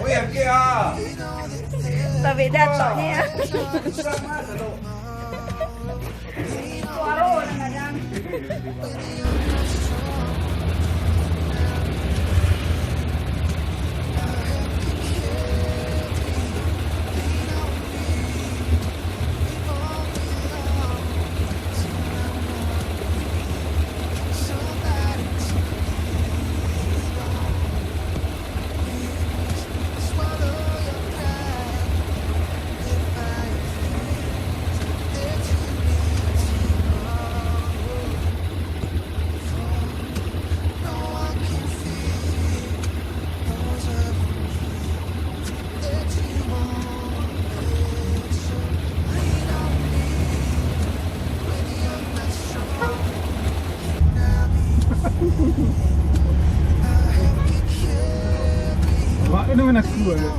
Ui, em kia Tapi datoknya. Suara orang kadang. Wah, ini mana aku ada?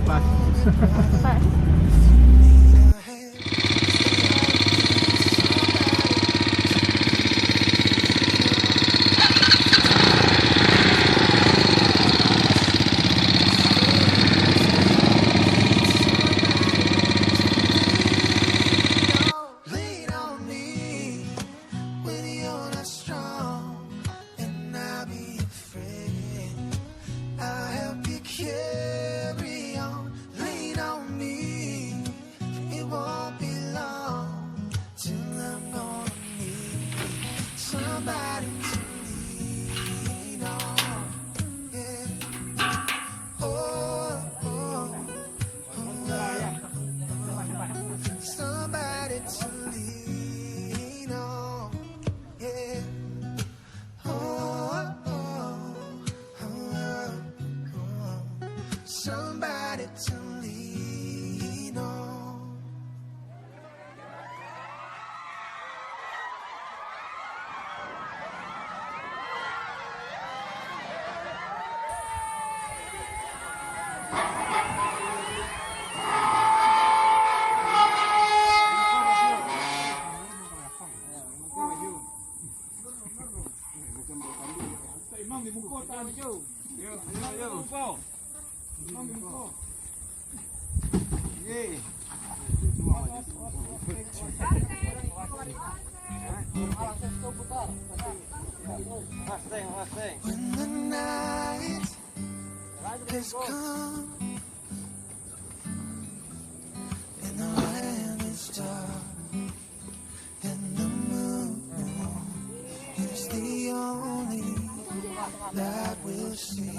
Pas. Somebody to lean on. Imam di bungkuk tak ada. Ya, ya, bungkuk. Imam di bungkuk. Ye. When the night has come and the land is dark and the moon is the only light we'll see.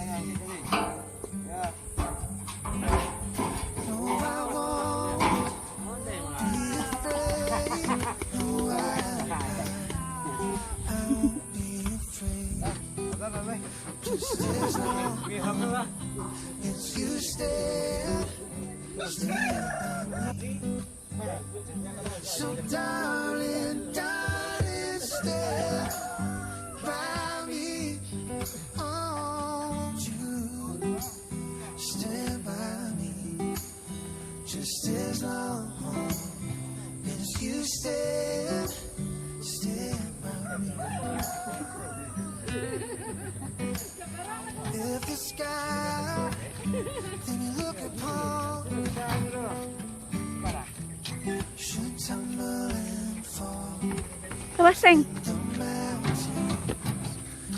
No, I won't be afraid. No, I won't be afraid. Just as long as you stand by me. So darling, darling, stand by me. Won't you stand by me? Just as long as you stand by me. If the sky then you look upon should tumble and fall, Apa seng? the mountains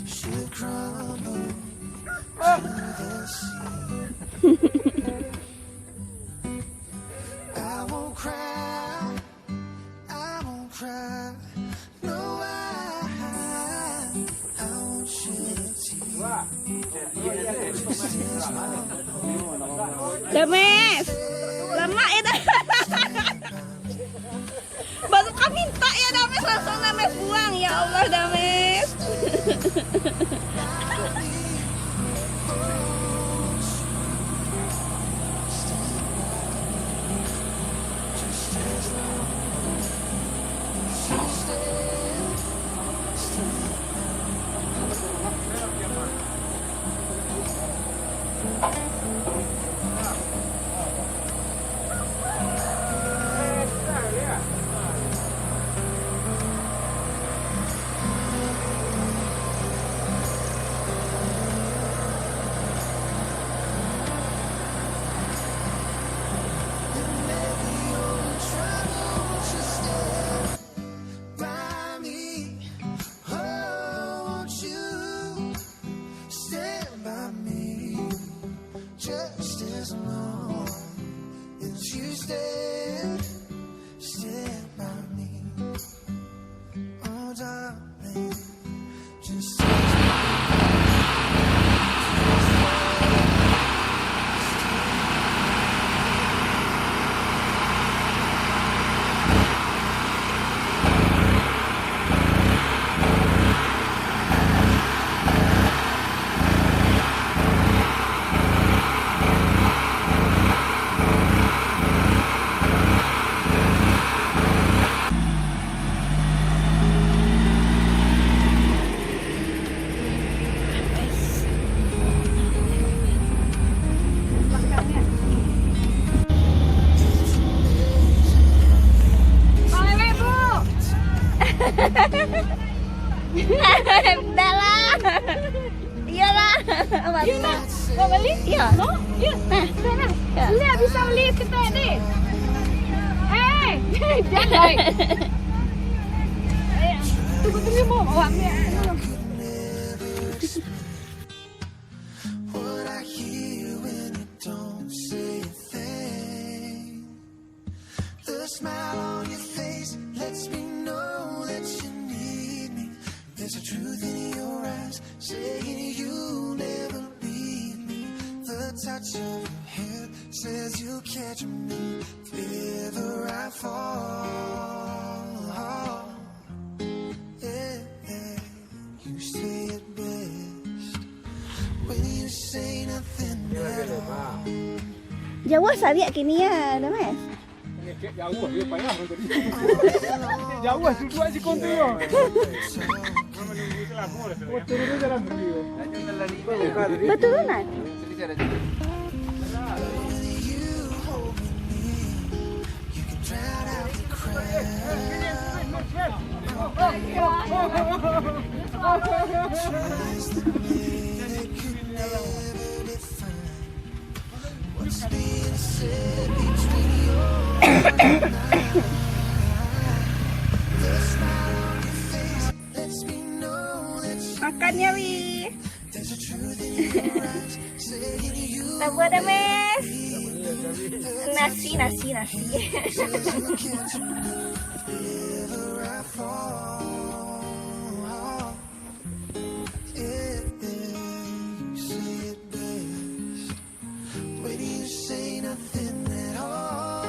should crumble to the sea. I won't cry, no, I won't shed a tear. Demes. Lemak itu. stand, stand by me. Oh, darling, just Udah lah. Iyalah. Iya, mau beli? Iya. Mau? Iya. Nah, sana. Lihat bisa beli kita nih. Jangan. Tunggu mau awaknya. what I hear when you don't say a thing. The smile on your face lets me know that you need me. There's a truth in your eyes saying you'll never leave me. The touch of your hand says you'll catch me if ever I fall. Yeah, yeah. You say it best when you say nothing at all. Jawa sabia kini ya, dah mas. Jauh dia payah tadi. Jauh duduk aja kon tu. Oh, turun jalan dulu. Betulan. You can drown out the crowd. What's being said between your the smile on your face lets me know that Makan ya, Wi. there's a truth in your eyes saying you Tabu dah, Mes. Nasi. ever I fall. Yeah, you say it best when you say nothing at all.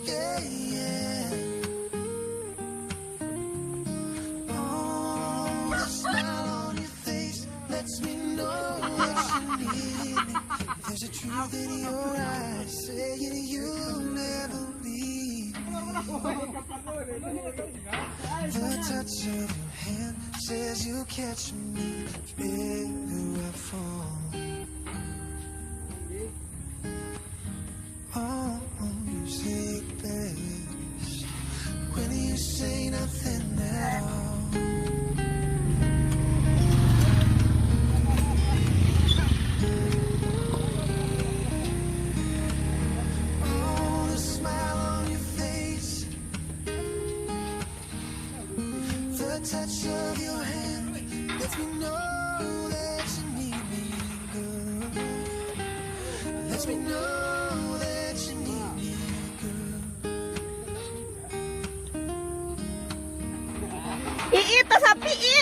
Yeah, yeah. Oh, the smile on your face lets me know that you need me. There's a truth in your eyes saying you'll never leave me. The touch of your hand says you'll catch me if ever I fall. Oh, you say it best when you say nothing at all. Oh, the smile on your face, the touch of your hand lets me know that you need me, girl. Lets me know that you need me, girl. Iit, tas sapi, Iit.